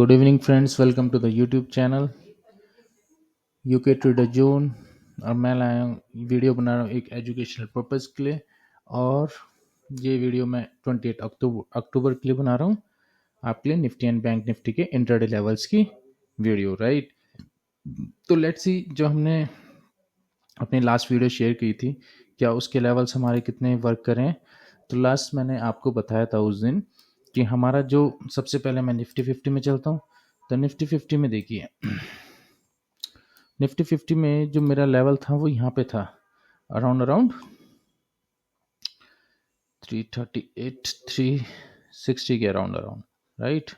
Good evening friends, welcome to the YouTube channel UK trader zone. और मैं लाया हूँ वीडियो बना रहा हूँ एक एजुकेशनल पर्पज़ के लिए। और ये वीडियो मैं 28 अक्टूबर के लिए बना रहा हूँ आपके लिए, निफ्टी एंड बैंक निफ्टी के इंट्राडे लेवल्स की वीडियो, राइट। तो लेट्स सी, जो हमने अपनी लास्ट वीडियो शेयर की थी, क्या उसके लेवल्स हमारे कितने वर्क करें। तो लास्ट मैंने आपको बताया था उस दिन कि हमारा जो सबसे पहले मैं निफ्टी 50 में चलता हूँ। तो निफ्टी 50 में देखिए, निफ्टी 50 में जो मेरा लेवल था वो यहाँ पे था, अराउंड 338 360 के अराउंड, राइट।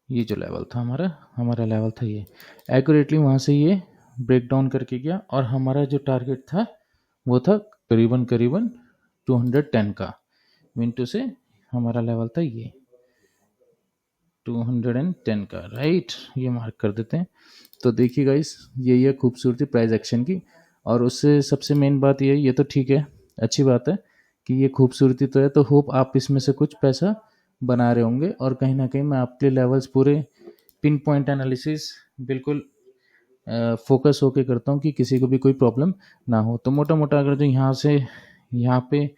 ये जो लेवल था हमारा लेवल था ये। एक्यूरेटली वहाँ से ये ब्रेक डाउन करके गया और हमारा जो टारगेट था वो था करीबन 210 का। मिनटों से हमारा लेवल था ये 210 का, राइट। ये मार्क कर देते हैं। तो देखिए गाइस, ये है खूबसूरती प्राइस एक्शन की। और उससे सबसे मेन बात ये तो ठीक है, अच्छी बात है कि ये खूबसूरती तो है। तो होप आप इसमें से कुछ पैसा बना रहे होंगे। और कहीं ना कहीं मैं आपके लेवल्स पूरे पिन पॉइंट एनालिसिस बिल्कुल फोकस होके करता हूँ कि किसी को भी कोई प्रॉब्लम ना हो। तो मोटा मोटा अगर जो यहाँ से यहाँ पे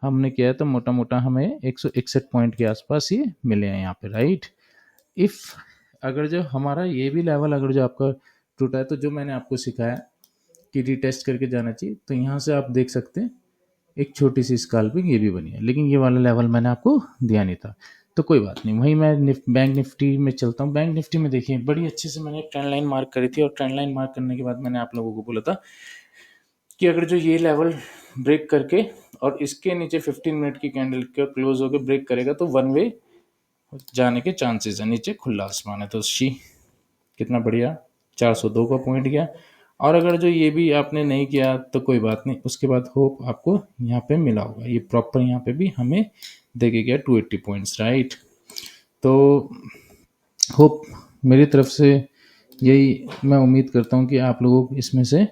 हमने किया है तो मोटा मोटा हमें 161 पॉइंट के आसपास ये मिले हैं यहाँ पे, राइट। इफ़ अगर जो हमारा ये भी लेवल अगर जो आपका टूटा है, तो जो मैंने आपको सिखाया कि रीटेस्ट करके जाना चाहिए, तो यहाँ से आप देख सकते हैं एक छोटी सी स्कैल्पिंग ये भी बनी है, लेकिन ये वाला लेवल मैंने आपको दिया नहीं था। तो कोई बात नहीं, वहीं मैं बैंक निफ्टी में चलता हूँ। बैंक निफ्टी में देखिए, बड़ी अच्छे से मैंने ट्रेंड लाइन मार्क करी थी। और ट्रेंड लाइन मार्क करने के बाद मैंने आप लोगों को बोला था कि अगर जो ये लेवल ब्रेक करके और इसके नीचे 15 मिनट की कैंडल का क्लोज होकर ब्रेक करेगा तो वन वे जाने के चांसेस है, नीचे खुला आसमान है। तो शी कितना बढ़िया 402 का पॉइंट गया। और अगर जो ये भी आपने नहीं किया तो कोई बात नहीं, उसके बाद होप आपको यहाँ पे मिला होगा। ये प्रॉपर यहाँ पे भी हमें देके गया 280 पॉइंट्स, राइट। तो होप मेरी तरफ से यही मैं उम्मीद करता हूँ कि आप लोगों इसमें से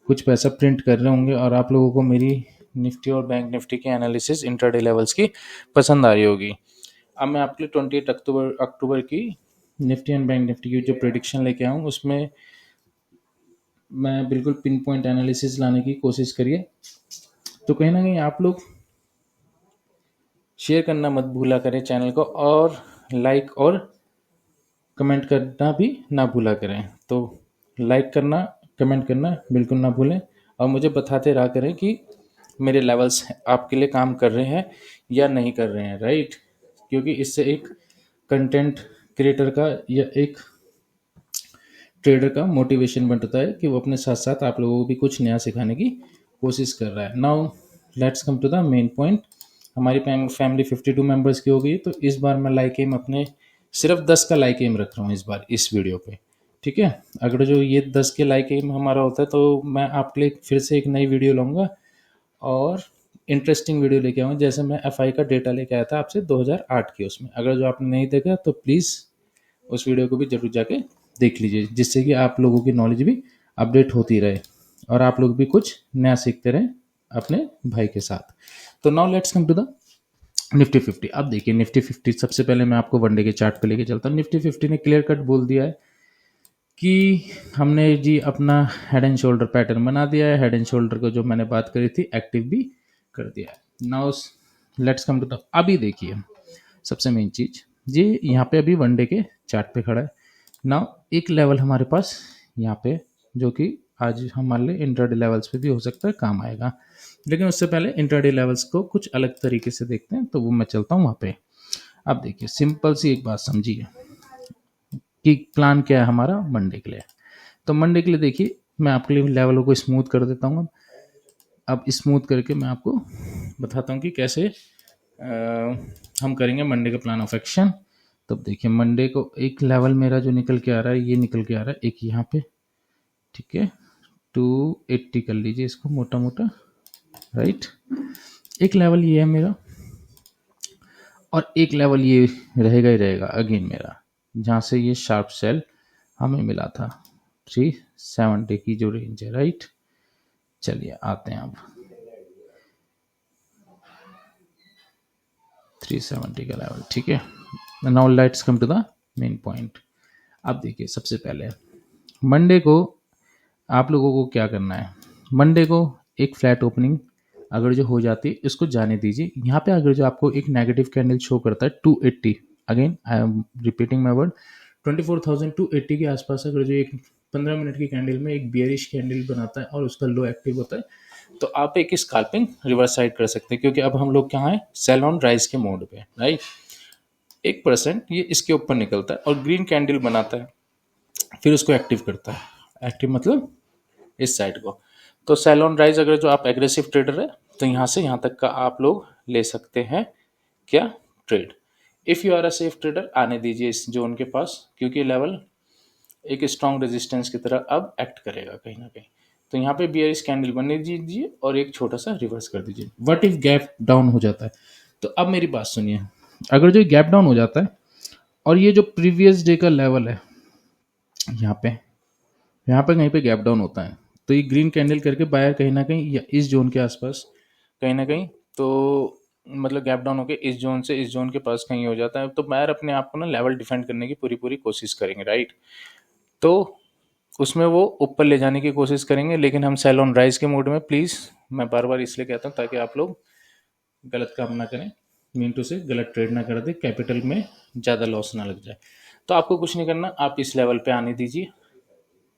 कुछ पैसा प्रिंट कर रहे होंगे और आप लोगों को मेरी निफ्टी और बैंक निफ्टी के एनालिसिस इंट्राडे लेवल्स की पसंद आ रही होगी। अब मैं आपके लिए 28 अक्टूबर की निफ्टी एंड बैंक निफ्टी की जो प्रेडिक्शन लेके आऊँ, उसमें मैं बिल्कुल पिन पॉइंट एनालिसिस लाने की कोशिश करिए। तो कहीं ना कहीं आप लोग शेयर करना मत भूला करें चैनल को, और लाइक और कमेंट करना भी ना भूला करें। तो लाइक करना, कमेंट करना बिल्कुल ना भूलें। और मुझे बताते रहा करें कि मेरे लेवल्स आपके लिए काम कर रहे हैं या नहीं कर रहे हैं, राइट। क्योंकि इससे एक कंटेंट क्रिएटर का या एक ट्रेडर का मोटिवेशन बनता है कि वो अपने साथ साथ आप लोगों को भी कुछ नया सिखाने की कोशिश कर रहा है। Now let's come to the main point. हमारी फैमिली 52 मेंबर्स की हो गई। तो इस बार मैं लाइक एम अपने सिर्फ 10 का लाइक एम रख रहा हूँ इस बार इस वीडियो पे, ठीक है। अगर जो ये 10 के लाइक एम हमारा होता है तो मैं आपके लिए फिर से एक नई वीडियो लाऊंगा और इंटरेस्टिंग वीडियो लेके आऊँगा। जैसे मैं एफआई का डेटा लेके आया था आपसे 2008 की, उसमें अगर जो आपने नहीं देखा तो प्लीज़ उस वीडियो को भी जरूर जाके देख लीजिए, जिससे कि आप लोगों की नॉलेज भी अपडेट होती रहे और आप लोग भी कुछ नया सीखते रहें अपने भाई के साथ। तो now let's come to the Nifty 50। अब देखिए निफ्टी 50, सबसे पहले मैं आपको वनडे के चार्ट पे लेके चलता हूँ। निफ्टी 50 ने क्लियर कट बोल दिया है कि हमने जी अपना हेड एंड शोल्डर पैटर्न बना दिया है। हेड एंड शोल्डर को जो मैंने बात करी थी एक्टिव भी कर दिया है। Now let's come to the, अभी देखिए सबसे मेन चीज जी, यहाँ पे अभी वनडे के चार्ट पे खड़ा है। नाउ एक लेवल हमारे पास यहाँ पे, जो कि आज हमारे लिए इंट्राडे लेवल्स पे भी हो सकता है काम आएगा, लेकिन उससे पहले इंट्राडे लेवल्स को कुछ अलग तरीके से देखते हैं। तो वो मैं चलता हूँ वहाँ पे। अब देखिए सिंपल सी एक बात समझिए कि प्लान क्या है हमारा मंडे के लिए। तो मंडे के लिए देखिए, मैं आपके लिए लेवलों को स्मूथ कर देता हूँ। अब स्मूथ करके मैं आपको बताता हूँ कि कैसे हम करेंगे मंडे का प्लान ऑफ एक्शन। तो देखिए मंडे को एक लेवल मेरा जो निकल के आ रहा है, ये निकल के आ रहा है एक यहाँ पे, ठीक है। 280 कर लीजिए इसको मोटा मोटा, राइट। एक लेवल ये है मेरा और एक लेवल ये रहेगा ही रहेगा अगेन मेरा, जहाँ से ये शार्प सेल हमें मिला था 370 की जो रेंज है, राइट। चलिए आते हैं अब 370 का लेवल, ठीक है। Now let's come to the main point. अब देखिए सबसे पहले मंडे को आप लोगों को क्या करना है। मंडे को एक फ्लैट ओपनिंग अगर जो हो जाती है इसको जाने दीजिए। यहाँ पे अगर जो आपको एक नेगेटिव कैंडल शो करता है 280, again I am repeating my word, 24,280 के आसपास अगर जो एक 15 मिनट की कैंडल में एक बियरिश कैंडल बनाता है और उसका लो एक्टिव होता है, तो आप एक स्काल्पिंग रिवर्स साइड कर सकते हैं, क्योंकि अब हम लोग क्या है, सेल ऑन राइज के मोड पे, राइट। 1% ये इसके ऊपर निकलता है और ग्रीन कैंडल बनाता है, फिर उसको एक्टिव करता है। एक्टिव मतलब इस साइड को। तो सेल ऑन राइज अगर जो आप एग्रेसिव ट्रेडर है तो यहाँ से यहाँ तक का आप लोग ले सकते हैं क्या, trade. If you are a safe trader आने दीजिए इस जोन के पास, क्योंकि लेवल एक स्ट्रॉन्ग रेजिस्टेंस की तरह अब एक्ट करेगा कहीं ना कहीं। तो यहाँ पे बियरिश कैंडल बनने दीजिए और एक छोटा सा रिवर्स कर दीजिए। व्हाट इफ गैप डाउन हो जाता है, तो अब मेरी बात सुनिए। अगर जो गैप डाउन हो जाता है और ये जो प्रीवियस डे का लेवल है यहाँ पे कहीं पे गैप डाउन होता है, तो ये ग्रीन कैंडल करके बायर कहीं ना कहीं या इस जोन के आसपास कहीं ना कहीं, तो मतलब गैप डाउन होके इस जोन से इस जोन के पास कहीं हो जाता है, तो बायर अपने आप को ना लेवल डिफेंड करने की पूरी पूरी कोशिश करेंगे, राइट। तो उसमें वो ऊपर ले जाने की कोशिश करेंगे, लेकिन हम सेल ऑन राइज के मोड में, प्लीज़ मैं बार बार इसलिए कहता हूँ ताकि आप लोग गलत काम ना करें, मीन टू से गलत ट्रेड ना कर दे, कैपिटल में ज़्यादा लॉस ना लग जाए। तो आपको कुछ नहीं करना, आप इस लेवल पे आने दीजिए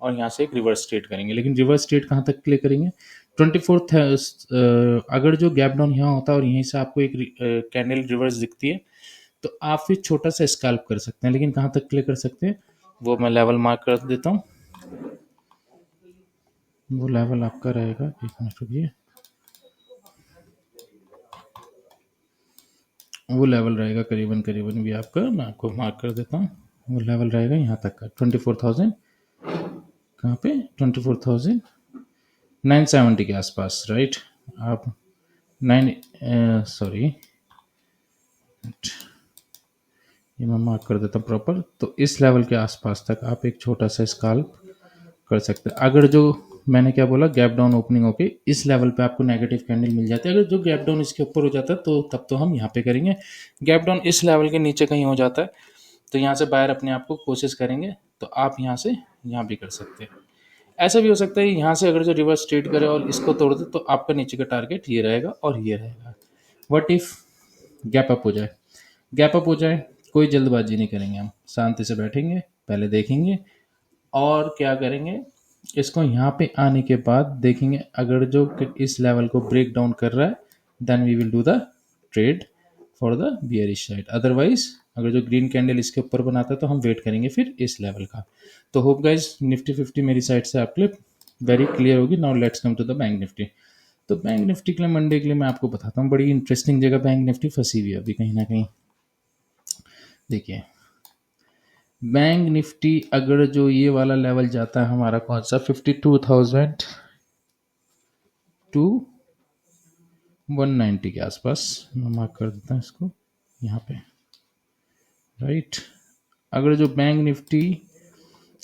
और यहाँ से एक रिवर्स ट्रेड करेंगे। लेकिन रिवर्स ट्रेड कहाँ तक प्ले करेंगे, 24th अगर जो गैप डाउन यहाँ होता है और यहीं से आपको एक कैंडल रिवर्स दिखती है, तो आप फिर छोटा सा स्कैल्प कर सकते हैं। लेकिन कहाँ तक प्ले कर सकते हैं वो मैं लेवल मार्क कर देता हूँ। वो लेवल आपका रहेगा, एक मिनट रुकिए, वो लेवल रहेगा करीबन करीबन भी आपका, मैं आपको मार्क कर देता हूँ। वो लेवल रहेगा यहाँ तक का 24,000, कहाँ पे 24,970 के आसपास, राइट। आप 9 सॉरी, ये मैं मार्क कर देता हूँ प्रॉपर। तो इस लेवल के आसपास तक आप एक छोटा सा स्काल्प कर सकते हैं। अगर जो मैंने क्या बोला, गैप डाउन ओपनिंग होके इस लेवल पे आपको नेगेटिव कैंडल मिल जाती है, अगर जो गैप डाउन इसके ऊपर हो जाता है तो तब तो हम यहाँ पे करेंगे। गैप डाउन इस लेवल के नीचे कहीं हो जाता है तो यहाँ से बायर अपने आप को कोशिश करेंगे, तो आप यहाँ से यहाँ भी कर सकते हैं। ऐसा भी हो सकता है यहाँ से अगर जो रिवर्स ट्रेड करे और इसको तोड़ दे, तो आपका नीचे का टारगेट ये रहेगा और ये रहेगा। व्हाट इफ गैप अप हो जाए, गैप अप हो जाए, कोई जल्दबाजी नहीं करेंगे, हम शांति से बैठेंगे, पहले देखेंगे और क्या करेंगे, इसको यहाँ पे आने के बाद देखेंगे अगर जो इस लेवल को ब्रेक डाउन कर रहा है, then we will do the trade for the bearish side. Otherwise अगर जो ग्रीन कैंडल इसके ऊपर बनाता है तो हम वेट करेंगे फिर इस लेवल का। तो होप गाइज निफ्टी 50 मेरी साइड से आपके लिए वेरी क्लियर होगी। Now let's come to the Bank Nifty. तो बैंक निफ्टी के लिए मंडे के लिए मैं आपको बताता हूँ, बड़ी इंटरेस्टिंग जगह बैंक निफ्टी फंसी हुई है अभी कहीं ना कहीं। देखिए बैंक निफ्टी अगर जो ये वाला लेवल जाता है हमारा कौन सा, 52,000 टू 190 के आसपास, मैं मार्क कर देता हूँ इसको यहाँ पे, राइट। अगर जो बैंक निफ्टी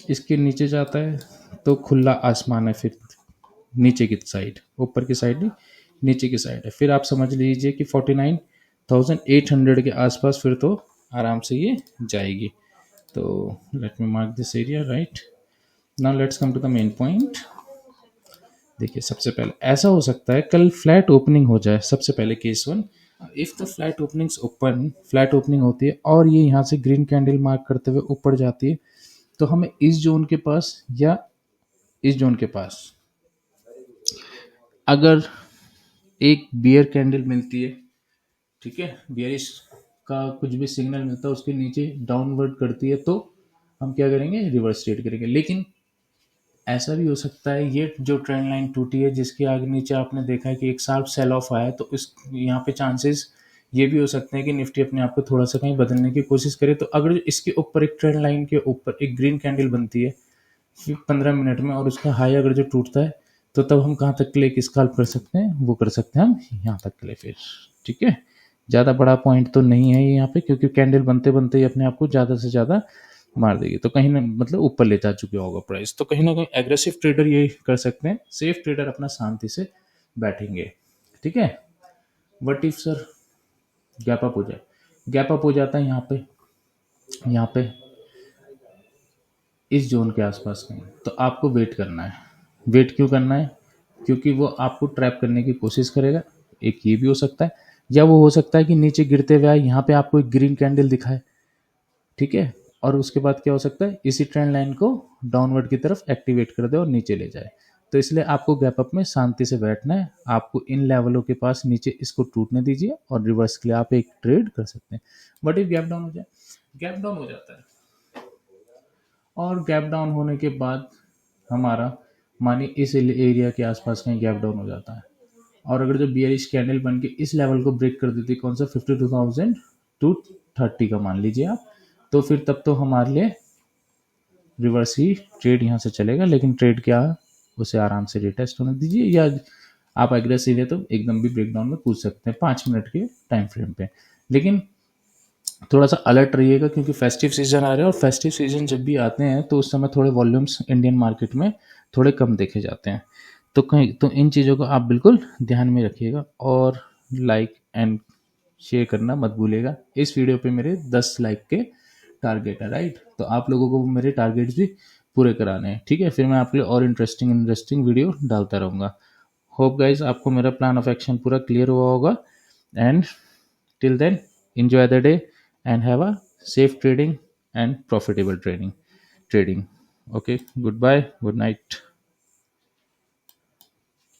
इसके नीचे जाता है तो खुला आसमान है, फिर नीचे की साइड, ऊपर की साइड नहीं, नीचे की साइड है। फिर आप समझ लीजिए कि 49,800 के आसपास फिर तो आराम से ये जाएगी। तो let me mark this area, right. Now let's come to the main point. देखिए सबसे पहले ऐसा हो सकता है कल फ्लैट ओपनिंग हो जाए, सबसे पहले case one, if the flat openings open, flat opening होती है और ये यहाँ से ग्रीन कैंडल मार्क करते हुए ऊपर जाती है, तो हमें इस जोन के पास या इस जोन के पास अगर एक बियर कैंडल मिलती है, ठीक है, बियरिश का कुछ भी सिग्नल मिलता है उसके नीचे डाउनवर्ड करती है, तो हम क्या करेंगे, रिवर्स ट्रेड करेंगे। लेकिन ऐसा भी हो सकता है ये जो ट्रेंड लाइन टूटी है जिसके आगे नीचे आपने देखा है कि एक शार्प सेल ऑफ आया है, तो इस यहाँ पे चांसेस ये भी हो सकते हैं कि निफ्टी अपने आप को थोड़ा सा कहीं बदलने की कोशिश करे। तो अगर इसके ऊपर एक ट्रेंड लाइन के ऊपर एक ग्रीन कैंडल बनती है फिर 15 मिनट में और उसका हाई अगर जो टूटता है, तो तब हम कहाँ तक के लिए स्काल्प कर सकते हैं, वो कर सकते हैं हम यहाँ तक के लिए फिर, ठीक है। ज़्यादा बड़ा पॉइंट तो नहीं है ये यहाँ पे, क्योंकि कैंडल बनते बनते ही अपने आप को ज़्यादा से ज़्यादा मार देगी, तो कहीं ना मतलब ऊपर ले जा चुके होगा प्राइस। तो कहीं ना कहीं एग्रेसिव ट्रेडर ये कर सकते हैं, सेफ ट्रेडर अपना शांति से बैठेंगे, ठीक है। What if sir gap up हो जाए, गैप अप हो जाता है यहाँ पे, यहाँ पे इस जोन के आसपास कहीं, तो आपको वेट करना है। वेट क्यों करना है? क्योंकि वो आपको ट्रैप करने की कोशिश करेगा। एक ये भी हो सकता है, या वो हो सकता है कि नीचे गिरते हुए आए, यहाँ पे आपको एक ग्रीन कैंडल दिखाए, ठीक है, और उसके बाद क्या हो सकता है, इसी ट्रेंड लाइन को डाउनवर्ड की तरफ एक्टिवेट कर दे और नीचे ले जाए। तो इसलिए आपको गैप अप में शांति से बैठना है। आपको इन लेवलों के पास नीचे इसको टूटने दीजिए और रिवर्स के लिए आप एक ट्रेड कर सकते हैं। बट इफ गैप डाउन हो जाए, गैप डाउन हो जाता है, और गैप डाउन होने के बाद हमारा, मानिए इस एरिया के आसपास कहीं गैप डाउन हो जाता है, और अगर जो बियरिश कैंडल बन के इस लेवल को ब्रेक कर देती है, कौन सा, 52,230 का मान लीजिए आप, तो फिर तब तो हमारे लिए रिवर्स ही ट्रेड यहाँ से चलेगा। लेकिन ट्रेड क्या है, उसे आराम से रिटेस्ट होने दीजिए, या आप एग्रेसिव है तो एकदम भी ब्रेकडाउन में कूद सकते हैं 5 मिनट के टाइम फ्रेम पे। लेकिन थोड़ा सा अलर्ट रहिएगा, क्योंकि फेस्टिव सीजन आ रहे हैं, और फेस्टिव सीजन जब भी आते हैं तो उस समय थोड़े वॉल्यूम्स इंडियन मार्केट में थोड़े कम देखे जाते हैं। तो कहीं तो इन चीज़ों को आप बिल्कुल ध्यान में रखिएगा, और लाइक एंड शेयर करना मत भूलिएगा। इस वीडियो पे मेरे 10 लाइक के टारगेट है, राइट? तो आप लोगों को मेरे टारगेट्स भी पूरे कराने हैं, ठीक है? फिर मैं आपके लिए और इंटरेस्टिंग इंटरेस्टिंग वीडियो डालता रहूँगा। होप गाइज आपको मेरा प्लान ऑफ एक्शन पूरा क्लियर हुआ होगा, and till then enjoy the day and have a safe trading and profitable trading. Okay, goodbye, good night.